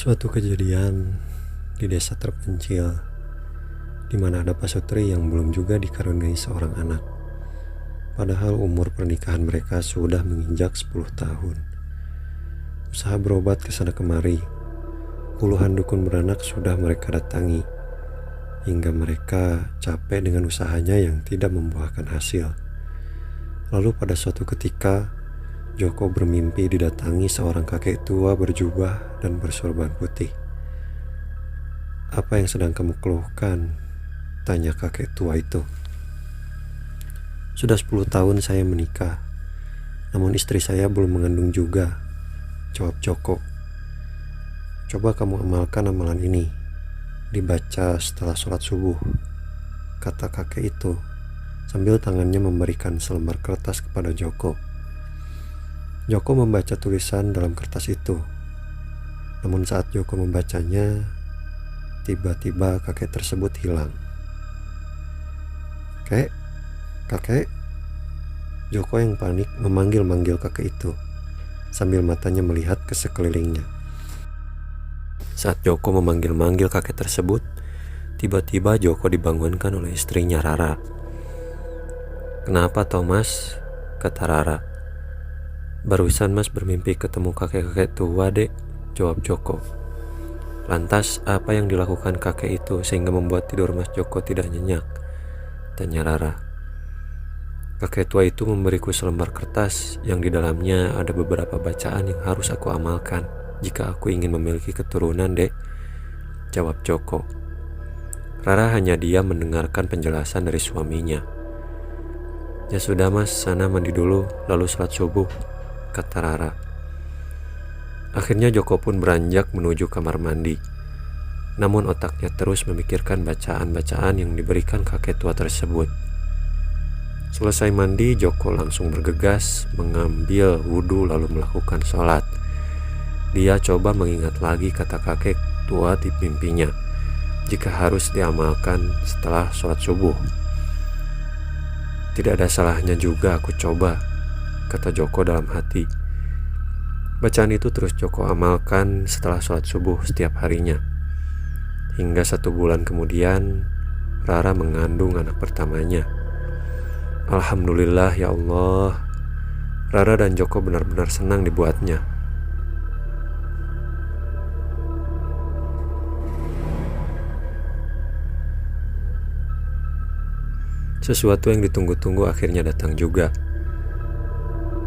Suatu kejadian di desa terpencil, di mana ada pasutri yang belum juga dikaruniai seorang anak. Padahal umur pernikahan mereka sudah menginjak 10 tahun. Usaha berobat ke sana kemari, puluhan dukun beranak sudah mereka datangi, hingga mereka capek dengan usahanya yang tidak membuahkan hasil. Lalu pada suatu ketika, Joko bermimpi didatangi seorang kakek tua berjubah dan bersorban putih. "Apa yang sedang kamu keluhkan?" tanya kakek tua itu. "Sudah 10 tahun saya menikah, namun istri saya belum mengandung juga," jawab Joko. "Coba kamu amalkan amalan ini, dibaca setelah sholat subuh," kata kakek itu, sambil tangannya memberikan selembar kertas kepada Joko. Joko membaca tulisan dalam kertas itu. Namun saat Joko membacanya, tiba-tiba kakek tersebut hilang. "Kek, kakek." Joko yang panik memanggil-manggil kakek itu, sambil matanya melihat ke sekelilingnya. Saat Joko memanggil-manggil kakek tersebut, tiba-tiba Joko dibangunkan oleh istrinya Rara. "Kenapa Thomas?" kata Rara. "Barusan Mas bermimpi ketemu kakek-kakek tua, Dek," jawab Joko. "Lantas apa yang dilakukan kakek itu sehingga membuat tidur Mas Joko tidak nyenyak?" tanya Rara. "Kakek tua itu memberiku selembar kertas yang di dalamnya ada beberapa bacaan yang harus aku amalkan jika aku ingin memiliki keturunan, Dek," jawab Joko. Rara hanya diam mendengarkan penjelasan dari suaminya. "Ya sudah Mas, sana mandi dulu lalu sholat subuh," kata Rara. Akhirnya Joko pun beranjak menuju kamar mandi. Namun otaknya terus memikirkan bacaan-bacaan yang diberikan kakek tua tersebut. Selesai mandi, Joko langsung bergegas mengambil wudhu lalu melakukan sholat. Dia coba mengingat lagi kata kakek tua di mimpinya jika harus diamalkan setelah sholat subuh. "Tidak ada salahnya juga aku coba," kata Joko dalam hati. Bacaan itu terus Joko amalkan setelah sholat subuh setiap harinya. Hingga 1 bulan kemudian, Rara mengandung anak pertamanya. Alhamdulillah ya Allah, Rara dan Joko benar-benar senang dibuatnya. Sesuatu yang ditunggu-tunggu akhirnya datang juga.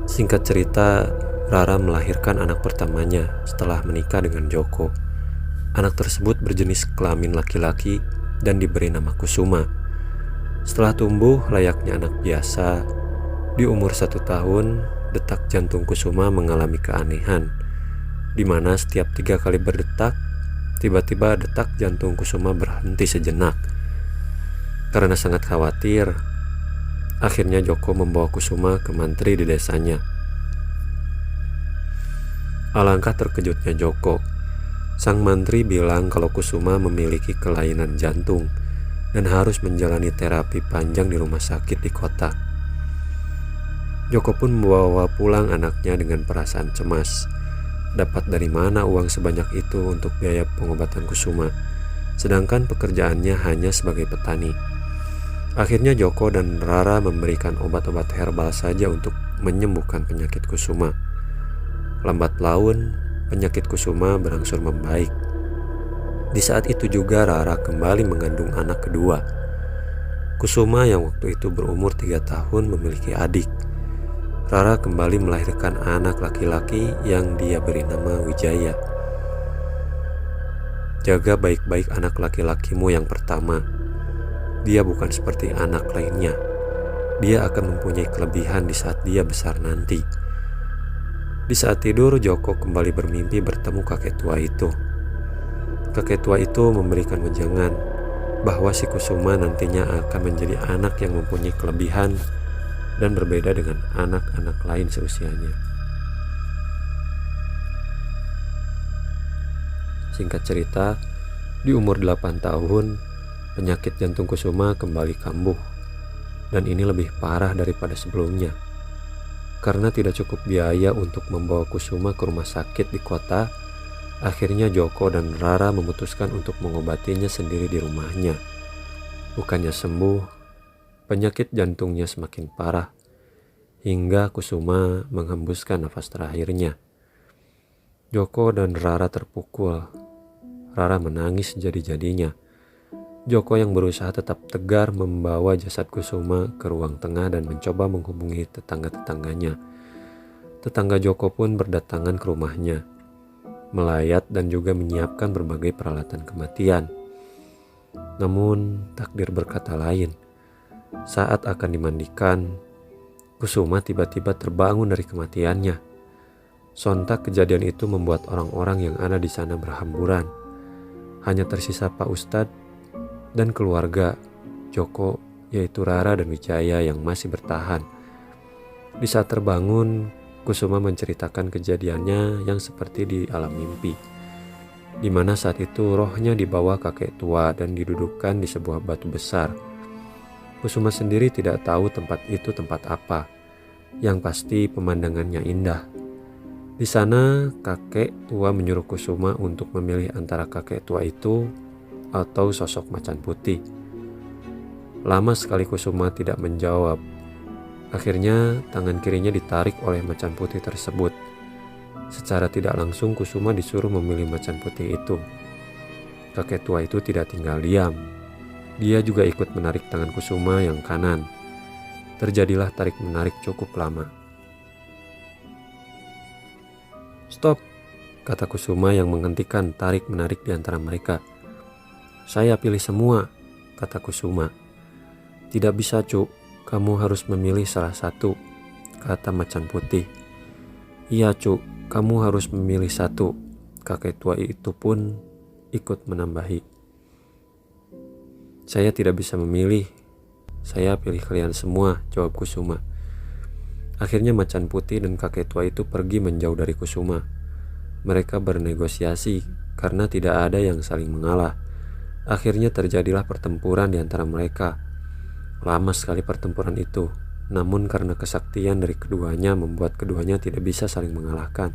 Singkat cerita, Rara melahirkan anak pertamanya setelah menikah dengan Joko. Anak tersebut berjenis kelamin laki-laki dan diberi nama Kusuma. Setelah tumbuh layaknya anak biasa, di umur 1 tahun, detak jantung Kusuma mengalami keanehan, di mana setiap 3 kali berdetak, tiba-tiba detak jantung Kusuma berhenti sejenak. Karena sangat khawatir, akhirnya Joko membawa Kusuma ke mantri di desanya. Alangkah terkejutnya Joko. Sang mantri bilang kalau Kusuma memiliki kelainan jantung dan harus menjalani terapi panjang di rumah sakit di kota. Joko pun membawa pulang anaknya dengan perasaan cemas. Dapat dari mana uang sebanyak itu untuk biaya pengobatan Kusuma, sedangkan pekerjaannya hanya sebagai petani. Akhirnya Joko dan Rara memberikan obat-obat herbal saja untuk menyembuhkan penyakit Kusuma. Lambat laun, penyakit Kusuma berangsur membaik. Di saat itu juga Rara kembali mengandung anak kedua. Kusuma yang waktu itu berumur 3 tahun memiliki adik. Rara kembali melahirkan anak laki-laki yang dia beri nama Wijaya. "Jaga baik-baik anak laki-lakimu yang pertama. Dia bukan seperti anak lainnya. Dia akan mempunyai kelebihan di saat dia besar nanti." Di saat tidur, Joko kembali bermimpi bertemu kakek tua itu. Kakek tua itu memberikan wejangan bahwa si Kusuma nantinya akan menjadi anak yang mempunyai kelebihan dan berbeda dengan anak-anak lain seusianya. Singkat cerita, di umur 8 tahun, penyakit jantung Kusuma kembali kambuh, dan ini lebih parah daripada sebelumnya. Karena tidak cukup biaya untuk membawa Kusuma ke rumah sakit di kota, Akhirnya Joko dan Rara memutuskan untuk mengobatinya sendiri di rumahnya. Bukannya sembuh, penyakit jantungnya semakin parah, hingga Kusuma menghembuskan nafas terakhirnya. Joko dan Rara terpukul. Rara menangis jadi-jadinya. Joko yang berusaha tetap tegar membawa jasad Kusuma ke ruang tengah dan mencoba menghubungi tetangga-tetangganya. Tetangga Joko pun berdatangan ke rumahnya, melayat dan juga menyiapkan berbagai peralatan kematian. Namun takdir berkata lain. Saat akan dimandikan, Kusuma tiba-tiba terbangun dari kematiannya. Sontak kejadian itu membuat orang-orang yang ada di sana berhamburan. Hanya tersisa Pak Ustadz dan keluarga Joko, yaitu Rara dan Wijaya yang masih bertahan. Di saat terbangun, Kusuma menceritakan kejadiannya yang seperti di alam mimpi, di mana saat itu rohnya dibawa kakek tua dan didudukkan di sebuah batu besar. Kusuma sendiri tidak tahu tempat itu tempat apa. Yang pasti pemandangannya indah. Di sana kakek tua menyuruh Kusuma untuk memilih antara kakek tua itu atau sosok macan putih. Lama sekali Kusuma tidak menjawab. Akhirnya tangan kirinya ditarik oleh macan putih tersebut. Secara tidak langsung Kusuma disuruh memilih macan putih itu. Kakek tua itu tidak tinggal diam. Dia juga ikut menarik tangan Kusuma yang kanan. Terjadilah tarik-menarik cukup lama. "Stop," kata Kusuma yang menghentikan tarik-menarik di antara mereka. "Saya pilih semua," kata Kusuma. "Tidak bisa, Cuk. Kamu harus memilih salah satu," kata macan putih. "Iya, Cuk. Kamu harus memilih satu," kakek tua itu pun ikut menambahi. "Saya tidak bisa memilih. Saya pilih kalian semua," jawab Kusuma. Akhirnya macan putih dan kakek tua itu pergi menjauh dari Kusuma. Mereka bernegosiasi karena tidak ada yang saling mengalah. Akhirnya terjadilah pertempuran di antara mereka. Lama sekali pertempuran itu, namun karena kesaktian dari keduanya membuat keduanya tidak bisa saling mengalahkan.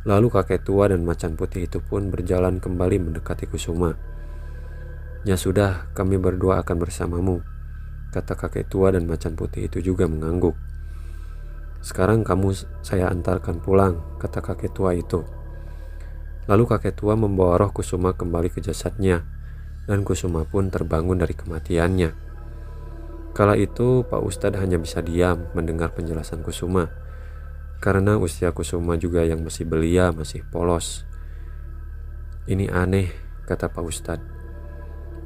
Lalu kakek tua dan macan putih itu pun berjalan kembali mendekati Kusuma. "Ya sudah, kami berdua akan bersamamu," kata kakek tua dan macan putih itu juga mengangguk. "Sekarang kamu saya antarkan pulang," kata kakek tua itu. Lalu kakek tua membawa roh Kusuma kembali ke jasadnya, dan Kusuma pun terbangun dari kematiannya. Kala itu Pak Ustadz hanya bisa diam mendengar penjelasan Kusuma, karena usia Kusuma juga yang masih belia, masih polos. "Ini aneh," kata Pak Ustadz.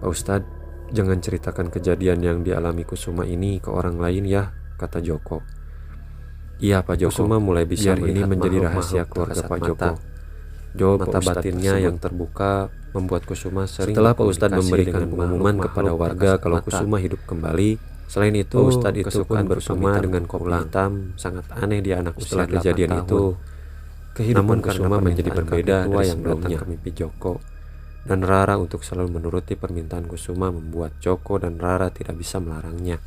"Pak Ustadz, jangan ceritakan kejadian yang dialami Kusuma ini ke orang lain ya," kata Joko. "Iya Pak Joko, Kusuma mulai bisa ini menjadi rahasia keluarga Pak Joko." Mata batinnya yang terbuka membuat Kusuma sering. Setelah Pak Ustadz memberikan pengumuman kepada warga kalau Kusuma hidup kembali, selain itu Ustadz itu pun bersama dengan kopi hitam. Sangat aneh di anak setelah kejadian itu. Kehidupan Kusuma menjadi berbeda dari yang datang ke mimpi Joko dan Rara untuk selalu menuruti permintaan Kusuma membuat Joko dan Rara tidak bisa melarangnya.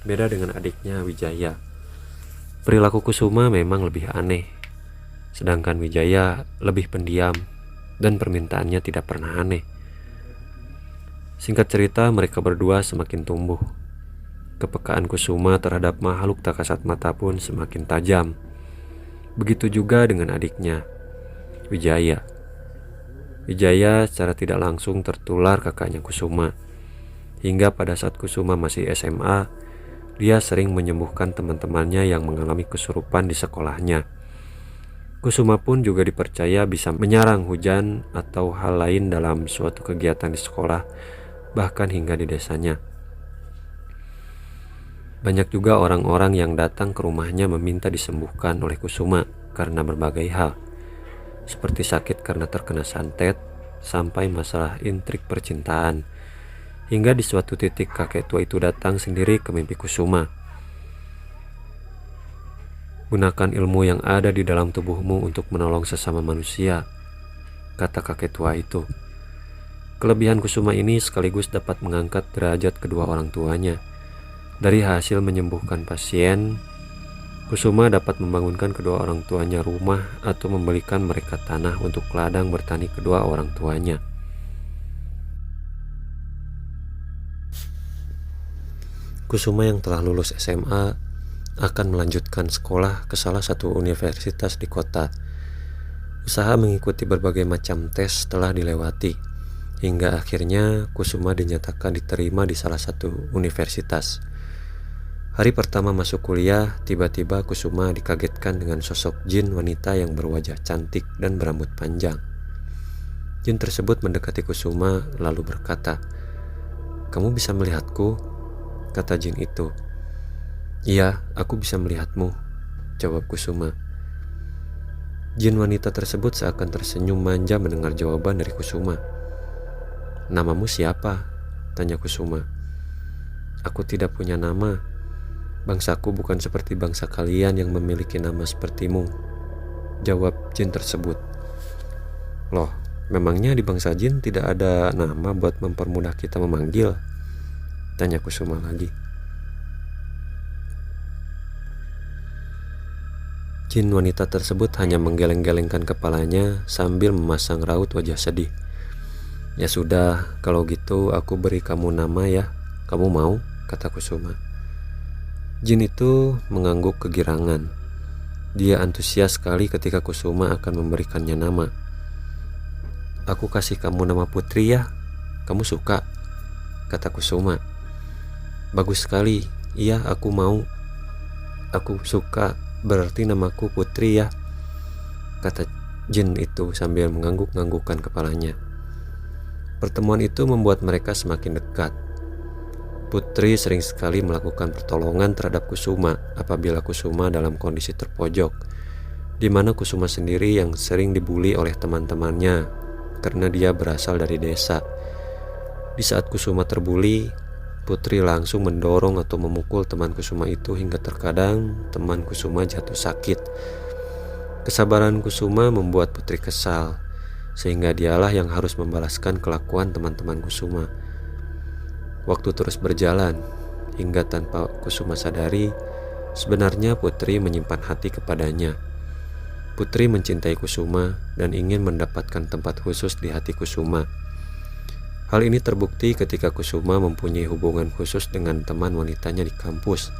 Beda dengan adiknya Wijaya. Perilaku Kusuma memang lebih aneh. Sedangkan Wijaya lebih pendiam dan permintaannya tidak pernah aneh. Singkat cerita, mereka berdua semakin tumbuh. Kepekaan Kusuma terhadap makhluk tak kasat mata pun semakin tajam. Begitu juga dengan adiknya, Wijaya. Wijaya secara tidak langsung tertular kakaknya Kusuma. Hingga pada saat Kusuma masih SMA, dia sering menyembuhkan teman-temannya yang mengalami kesurupan di sekolahnya. Kusuma pun juga dipercaya bisa menyarang hujan atau hal lain dalam suatu kegiatan di sekolah, bahkan hingga di desanya. Banyak juga orang-orang yang datang ke rumahnya meminta disembuhkan oleh Kusuma karena berbagai hal, seperti sakit karena terkena santet, sampai masalah intrik percintaan. Hingga di suatu titik kakek tua itu datang sendiri ke mimpi Kusuma. "Gunakan ilmu yang ada di dalam tubuhmu untuk menolong sesama manusia," kata kakek tua itu. Kelebihan Kusuma ini sekaligus dapat mengangkat derajat kedua orang tuanya. Dari hasil menyembuhkan pasien, Kusuma dapat membangunkan kedua orang tuanya rumah atau membelikan mereka tanah untuk ladang bertani kedua orang tuanya. Kusuma yang telah lulus SMA akan melanjutkan sekolah ke salah satu universitas di kota. Usaha mengikuti berbagai macam tes telah dilewati, hingga akhirnya Kusuma dinyatakan diterima di salah satu universitas. Hari pertama masuk kuliah, tiba-tiba Kusuma dikagetkan dengan sosok jin wanita yang berwajah cantik dan berambut panjang. Jin tersebut mendekati Kusuma lalu berkata, "Kamu bisa melihatku?" kata jin itu. "Iya, aku bisa melihatmu," jawab Kusuma. Jin wanita tersebut seakan tersenyum manja mendengar jawaban dari Kusuma. "Namamu siapa?" tanya Kusuma. "Aku tidak punya nama. Bangsaku bukan seperti bangsa kalian yang memiliki nama sepertimu," jawab jin tersebut. "Loh, memangnya di bangsa jin tidak ada nama buat mempermudah kita memanggil?" tanya Kusuma lagi. Jin wanita tersebut hanya menggeleng-gelengkan kepalanya sambil memasang raut wajah sedih. "Ya sudah, kalau gitu aku beri kamu nama ya. Kamu mau?" kata Kusuma. Jin itu mengangguk kegirangan. Dia antusias sekali ketika Kusuma akan memberikannya nama. "Aku kasih kamu nama Putri ya. Kamu suka?" kata Kusuma. "Bagus sekali. Iya, aku mau. Aku suka. Berarti namaku Putri ya," kata jin itu sambil mengangguk-anggukkan kepalanya. Pertemuan itu membuat mereka semakin dekat. Putri sering sekali melakukan pertolongan terhadap Kusuma apabila Kusuma dalam kondisi terpojok, di mana Kusuma sendiri yang sering dibully oleh teman-temannya karena dia berasal dari desa. Di saat Kusuma terbuli, Putri langsung mendorong atau memukul teman Kusuma itu hingga terkadang teman Kusuma jatuh sakit. Kesabaran Kusuma membuat Putri kesal, sehingga dialah yang harus membalaskan kelakuan teman-teman Kusuma. Waktu terus berjalan, hingga tanpa Kusuma sadari, sebenarnya Putri menyimpan hati kepadanya. Putri mencintai Kusuma dan ingin mendapatkan tempat khusus di hati Kusuma. Hal ini terbukti ketika Kusuma mempunyai hubungan khusus dengan teman wanitanya di kampus.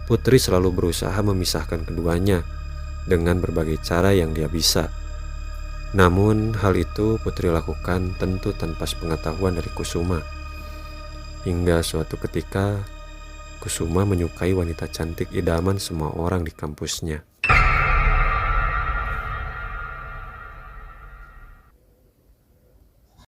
Putri selalu berusaha memisahkan keduanya dengan berbagai cara yang dia bisa. Namun hal itu Putri lakukan tentu tanpa sepengetahuan dari Kusuma. Hingga suatu ketika Kusuma menyukai wanita cantik idaman semua orang di kampusnya.